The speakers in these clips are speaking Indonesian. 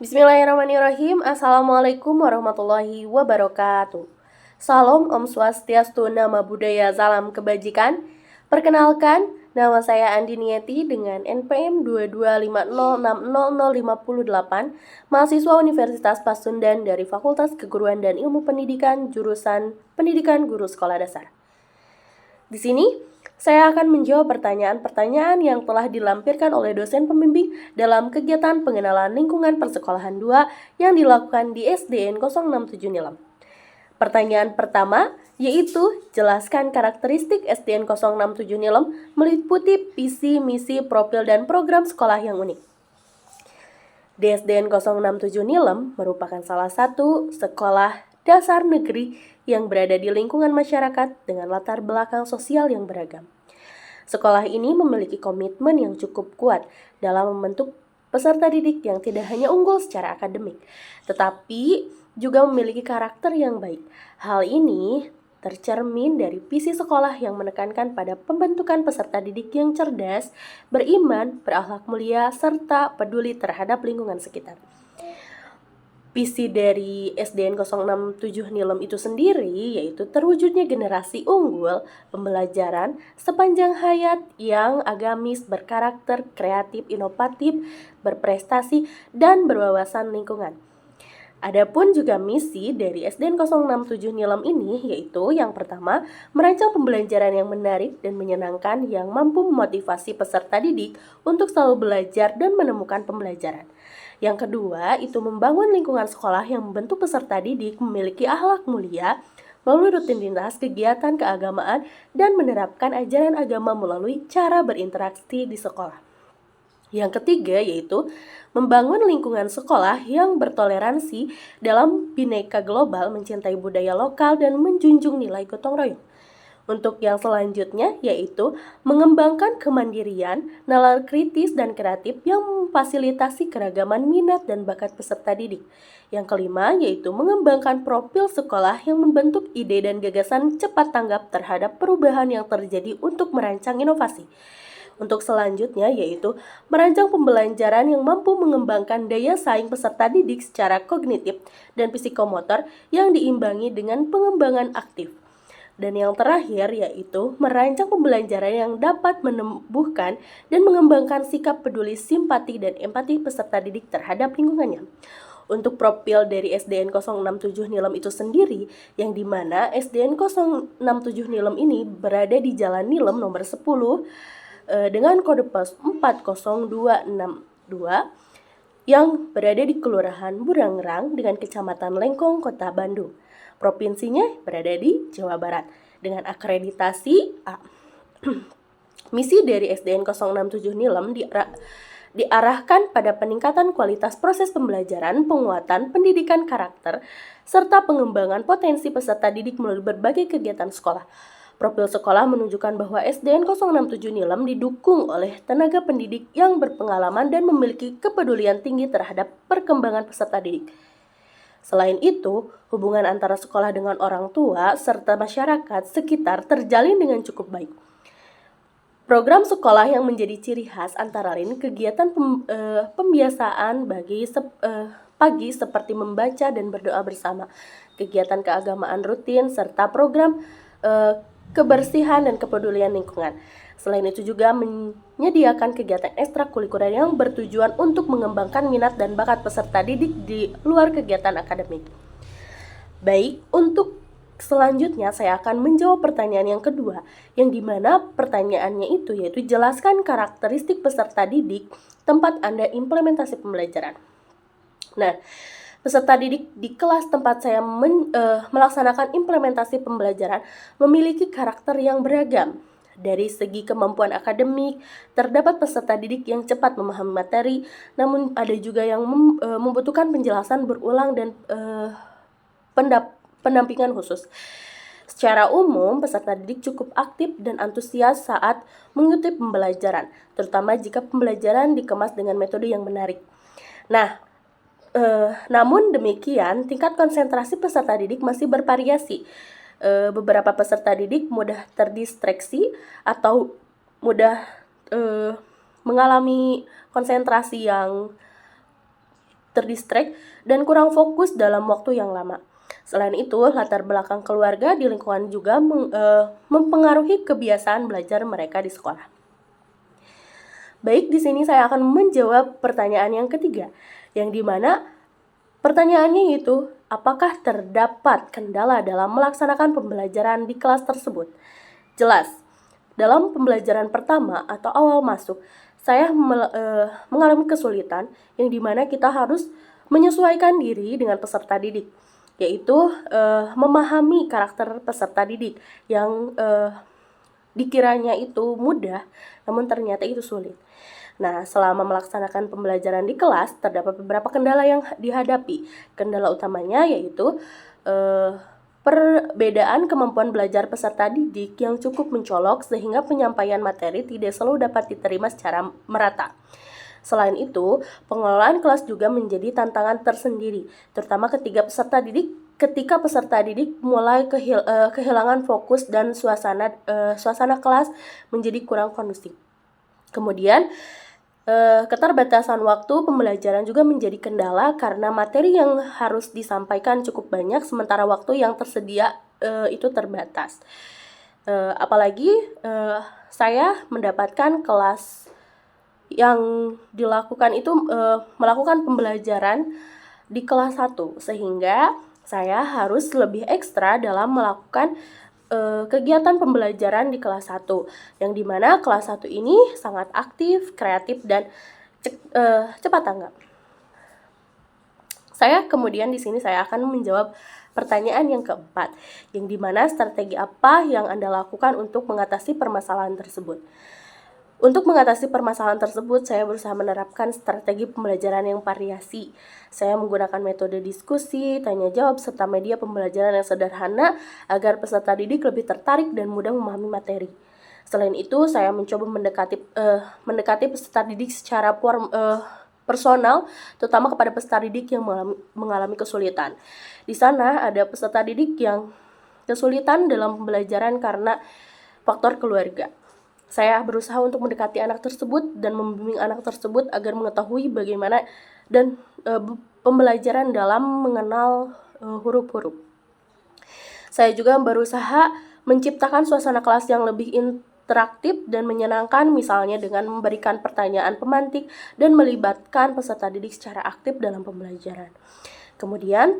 Bismillahirrahmanirrahim. Assalamualaikum warahmatullahi wabarakatuh. Salam Om Swastiastu, Nama Budaya, Salam Kebajikan. Perkenalkan, nama saya Andi Nieti dengan NPM 2250600508, mahasiswa Universitas Pasundan dari Fakultas Keguruan dan Ilmu Pendidikan, jurusan Pendidikan Guru Sekolah Dasar. Di sini, saya akan menjawab pertanyaan-pertanyaan yang telah dilampirkan oleh dosen pembimbing dalam kegiatan pengenalan lingkungan persekolahan 2 yang dilakukan di SDN 067 Nilem. Pertanyaan pertama yaitu jelaskan karakteristik SDN 067 Nilem meliputi visi, misi, profil, dan program sekolah yang unik. DSDN 067 Nilem merupakan salah satu sekolah dasar negeri yang berada di lingkungan masyarakat dengan latar belakang sosial yang beragam. Sekolah ini memiliki komitmen yang cukup kuat dalam membentuk peserta didik yang tidak hanya unggul secara akademik, tetapi juga memiliki karakter yang baik. Hal ini tercermin dari visi sekolah yang menekankan pada pembentukan peserta didik yang cerdas, beriman, berakhlak mulia, serta peduli terhadap lingkungan sekitar. Visi dari SDN 067 Nilem itu sendiri yaitu terwujudnya generasi unggul, pembelajaran sepanjang hayat yang agamis, berkarakter, kreatif, inovatif, berprestasi, dan berwawasan lingkungan. Adapun juga misi dari SDN 067 Nilem ini yaitu yang pertama, merancang pembelajaran yang menarik dan menyenangkan yang mampu memotivasi peserta didik untuk selalu belajar dan menemukan pembelajaran. Yang kedua, itu membangun lingkungan sekolah yang membentuk peserta didik memiliki akhlak mulia melalui rutinitas kegiatan keagamaan dan menerapkan ajaran agama melalui cara berinteraksi di sekolah. Yang ketiga yaitu membangun lingkungan sekolah yang bertoleransi dalam bineka global, mencintai budaya lokal, dan menjunjung nilai gotong royong. Untuk yang selanjutnya yaitu mengembangkan kemandirian, nalar kritis, dan kreatif yang memfasilitasi keragaman minat dan bakat peserta didik. Yang kelima yaitu mengembangkan profil sekolah yang membentuk ide dan gagasan cepat tanggap terhadap perubahan yang terjadi untuk merancang inovasi. Untuk selanjutnya yaitu merancang pembelajaran yang mampu mengembangkan daya saing peserta didik secara kognitif dan psikomotor yang diimbangi dengan pengembangan aktif. Dan yang terakhir yaitu merancang pembelajaran yang dapat menumbuhkan dan mengembangkan sikap peduli, simpati, dan empati peserta didik terhadap lingkungannya. Untuk profil dari SDN 067 Nilem itu sendiri, yang dimana SDN 067 Nilem ini berada di Jalan Nilem nomor 10 dengan kode pos 40262 yang berada di Kelurahan Burangrang dengan Kecamatan Lengkong, Kota Bandung. Provinsinya berada di Jawa Barat dengan akreditasi A. Misi dari SDN 067 Nilem diarahkan pada peningkatan kualitas proses pembelajaran, penguatan pendidikan karakter, serta pengembangan potensi peserta didik melalui berbagai kegiatan sekolah. Profil sekolah menunjukkan bahwa SDN 067 Nilem didukung oleh tenaga pendidik yang berpengalaman dan memiliki kepedulian tinggi terhadap perkembangan peserta didik. Selain itu, hubungan antara sekolah dengan orang tua serta masyarakat sekitar terjalin dengan cukup baik. Program sekolah yang menjadi ciri khas antara lain kegiatan pembiasaan pagi seperti membaca dan berdoa bersama, kegiatan keagamaan rutin, serta program kebersihan dan kepedulian lingkungan. Selain itu juga menyediakan kegiatan ekstrakurikuler yang bertujuan untuk mengembangkan minat dan bakat peserta didik di luar kegiatan akademik. Baik, untuk selanjutnya saya akan menjawab pertanyaan yang kedua, yang dimana pertanyaannya itu yaitu jelaskan karakteristik peserta didik tempat Anda implementasi pembelajaran. Nah, peserta didik di kelas tempat saya melaksanakan implementasi pembelajaran memiliki karakter yang beragam. Dari segi kemampuan akademik, terdapat peserta didik yang cepat memahami materi, namun ada juga yang membutuhkan penjelasan berulang dan pendampingan khusus. Secara umum, peserta didik cukup aktif dan antusias saat mengikuti pembelajaran, terutama jika pembelajaran dikemas dengan metode yang menarik. Nah, namun demikian, tingkat konsentrasi peserta didik masih bervariasi. Beberapa peserta didik mudah terdistraksi atau mudah mengalami konsentrasi yang terdistract, dan kurang fokus dalam waktu yang lama. Selain itu, latar belakang keluarga di lingkungan juga mempengaruhi kebiasaan belajar mereka di sekolah. Baik, di sini saya akan menjawab pertanyaan yang ketiga, yang dimana pertanyaannya itu, apakah terdapat kendala dalam melaksanakan pembelajaran di kelas tersebut? Jelas, dalam pembelajaran pertama atau awal masuk, saya mengalami kesulitan yang dimana kita harus menyesuaikan diri dengan peserta didik, yaitu memahami karakter peserta didik yang dikiranya itu mudah, namun ternyata itu sulit. Nah, selama melaksanakan pembelajaran di kelas, terdapat beberapa kendala yang dihadapi. Kendala utamanya yaitu perbedaan kemampuan belajar peserta didik yang cukup mencolok sehingga penyampaian materi tidak selalu dapat diterima secara merata. Selain itu, pengelolaan kelas juga menjadi tantangan tersendiri, terutama ketika peserta didik mulai kehilangan fokus dan suasana kelas menjadi kurang kondusif. Kemudian, keterbatasan waktu pembelajaran juga menjadi kendala karena materi yang harus disampaikan cukup banyak sementara waktu yang tersedia itu terbatas. Apalagi saya mendapatkan kelas yang dilakukan itu melakukan pembelajaran di kelas 1, sehingga saya harus lebih ekstra dalam melakukan kegiatan pembelajaran di kelas 1, yang dimana kelas 1 ini sangat aktif, kreatif, dan cepat tanggap. Kemudian di sini saya akan menjawab pertanyaan yang keempat, yang dimana strategi apa yang Anda lakukan untuk mengatasi permasalahan tersebut. Untuk mengatasi permasalahan tersebut, saya berusaha menerapkan strategi pembelajaran yang variasi. Saya menggunakan metode diskusi, tanya jawab, serta media pembelajaran yang sederhana agar peserta didik lebih tertarik dan mudah memahami materi. Selain itu, saya mencoba mendekati peserta didik secara personal, terutama kepada peserta didik yang mengalami kesulitan. Di sana ada peserta didik yang kesulitan dalam pembelajaran karena faktor keluarga. Saya berusaha untuk mendekati anak tersebut dan membimbing anak tersebut agar mengetahui bagaimana dan pembelajaran dalam mengenal huruf-huruf. Saya juga berusaha menciptakan suasana kelas yang lebih interaktif dan menyenangkan, misalnya dengan memberikan pertanyaan pemantik dan melibatkan peserta didik secara aktif dalam pembelajaran. Kemudian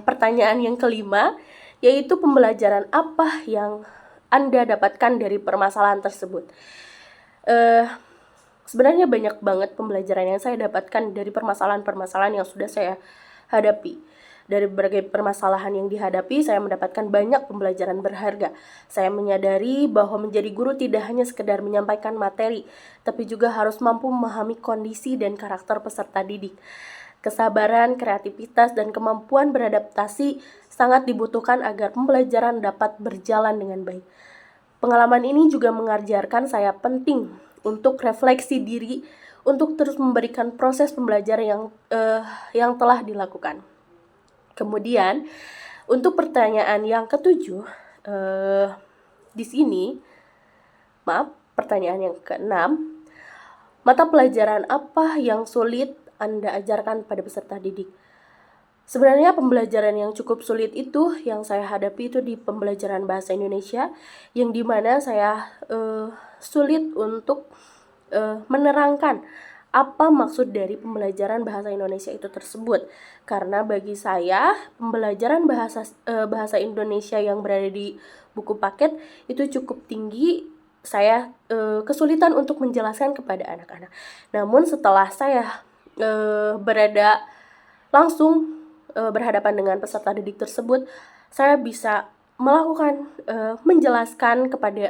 pertanyaan yang kelima, yaitu pembelajaran apa yang Anda dapatkan dari permasalahan tersebut. Sebenarnya banyak banget pembelajaran yang saya dapatkan dari permasalahan-permasalahan yang sudah saya hadapi. Dari berbagai permasalahan yang dihadapi, saya mendapatkan banyak pembelajaran berharga. Saya menyadari bahwa menjadi guru tidak hanya sekedar menyampaikan materi, tapi juga harus mampu memahami kondisi dan karakter peserta didik. Kesabaran, kreativitas, dan kemampuan beradaptasi sangat dibutuhkan agar pembelajaran dapat berjalan dengan baik. Pengalaman ini juga mengajarkan saya penting untuk refleksi diri, untuk terus memberikan proses pembelajaran yang telah dilakukan. Kemudian, untuk pertanyaan yang ketujuh, di sini, pertanyaan yang keenam, mata pelajaran apa yang sulit Anda ajarkan pada peserta didik? Sebenarnya pembelajaran yang cukup sulit itu yang saya hadapi itu di pembelajaran bahasa Indonesia, yang dimana saya sulit untuk menerangkan apa maksud dari pembelajaran bahasa Indonesia itu tersebut. Karena bagi saya pembelajaran bahasa Indonesia yang berada di buku paket itu cukup tinggi. Saya kesulitan untuk menjelaskan kepada anak-anak. Namun setelah saya langsung berhadapan dengan peserta didik tersebut, saya bisa melakukan menjelaskan kepada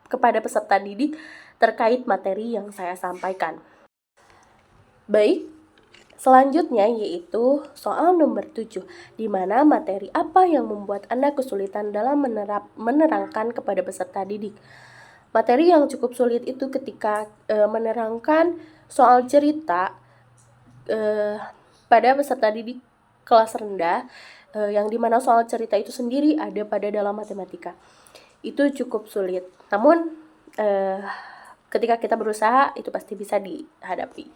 kepada peserta didik terkait materi yang saya sampaikan. Baik, selanjutnya yaitu soal nomor 7, di mana materi apa yang membuat Anda kesulitan dalam menerangkan kepada peserta didik. Materi yang cukup sulit itu ketika menerangkan soal cerita pada peserta didik kelas rendah, yang dimana soal cerita itu sendiri ada pada dalam matematika. Itu cukup sulit. Namun ketika kita berusaha, itu pasti bisa dihadapi.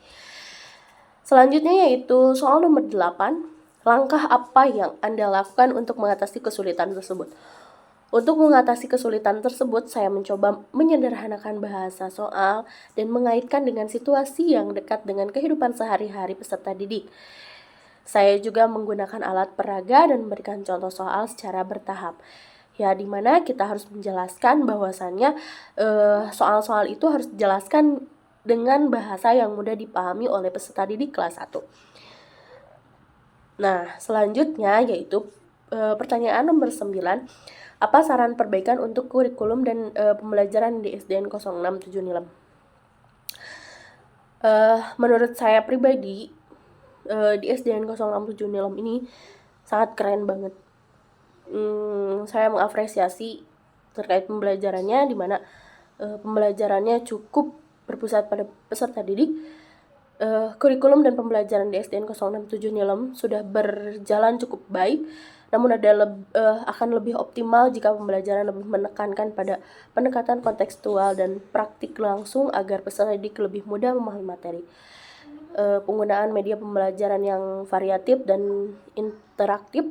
Selanjutnya yaitu soal nomor 8, langkah apa yang Anda lakukan untuk mengatasi kesulitan tersebut? Untuk mengatasi kesulitan tersebut, saya mencoba menyederhanakan bahasa soal dan mengaitkan dengan situasi yang dekat dengan kehidupan sehari-hari peserta didik. Saya juga menggunakan alat peraga dan memberikan contoh soal secara bertahap. Ya, dimana kita harus menjelaskan bahwasannya soal-soal itu harus dijelaskan dengan bahasa yang mudah dipahami oleh peserta didik kelas 1. Nah, selanjutnya yaitu pertanyaan nomor 9. Apa saran perbaikan untuk kurikulum dan pembelajaran di SDN 067 Nilem? Menurut saya pribadi, di SDN 067 Nilem ini sangat keren banget. Saya mengapresiasi terkait pembelajarannya, di mana pembelajarannya cukup berpusat pada peserta didik. Kurikulum dan pembelajaran di SDN 067 Nilem sudah berjalan cukup baik, namun akan lebih optimal jika pembelajaran lebih menekankan pada pendekatan kontekstual dan praktik langsung agar peserta didik lebih mudah memahami materi. Penggunaan media pembelajaran yang variatif dan interaktif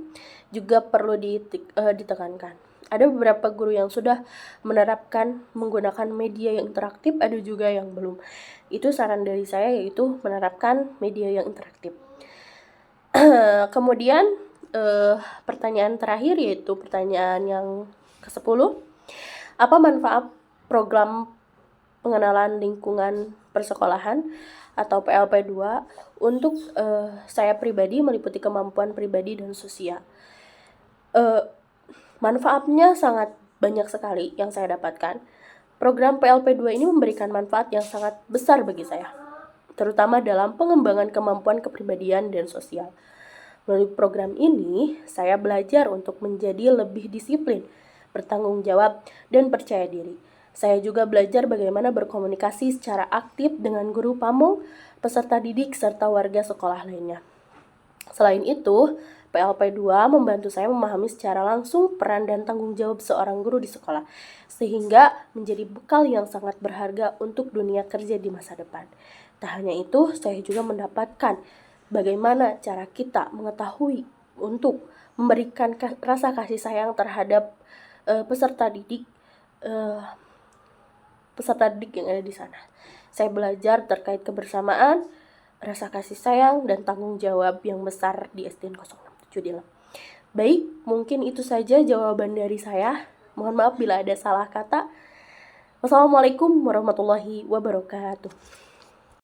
juga perlu ditekankan. Ada beberapa guru yang sudah menerapkan menggunakan media yang interaktif, ada juga yang belum. Itu saran dari saya, yaitu menerapkan media yang interaktif. Kemudian pertanyaan terakhir yaitu pertanyaan yang ke-10. Apa manfaat program pengenalan lingkungan persekolahan atau PLP2 untuk saya pribadi meliputi kemampuan pribadi dan sosial? Manfaatnya sangat banyak sekali yang saya dapatkan. Program PLP2 ini memberikan manfaat yang sangat besar bagi saya, terutama dalam pengembangan kemampuan kepribadian dan sosial. Melalui program ini, saya belajar untuk menjadi lebih disiplin, bertanggung jawab, dan percaya diri. Saya juga belajar bagaimana berkomunikasi secara aktif dengan guru pamong, peserta didik, serta warga sekolah lainnya. Selain itu, PLP2 membantu saya memahami secara langsung peran dan tanggung jawab seorang guru di sekolah, sehingga menjadi bekal yang sangat berharga untuk dunia kerja di masa depan. Tak hanya itu, saya juga mendapatkan bagaimana cara kita mengetahui untuk memberikan rasa kasih sayang terhadap peserta didik yang ada di sana. Saya belajar terkait kebersamaan, rasa kasih sayang, dan tanggung jawab yang besar di SDN 067 Nilem. Baik, mungkin itu saja jawaban dari saya. Mohon maaf bila ada salah kata. Wassalamualaikum warahmatullahi wabarakatuh.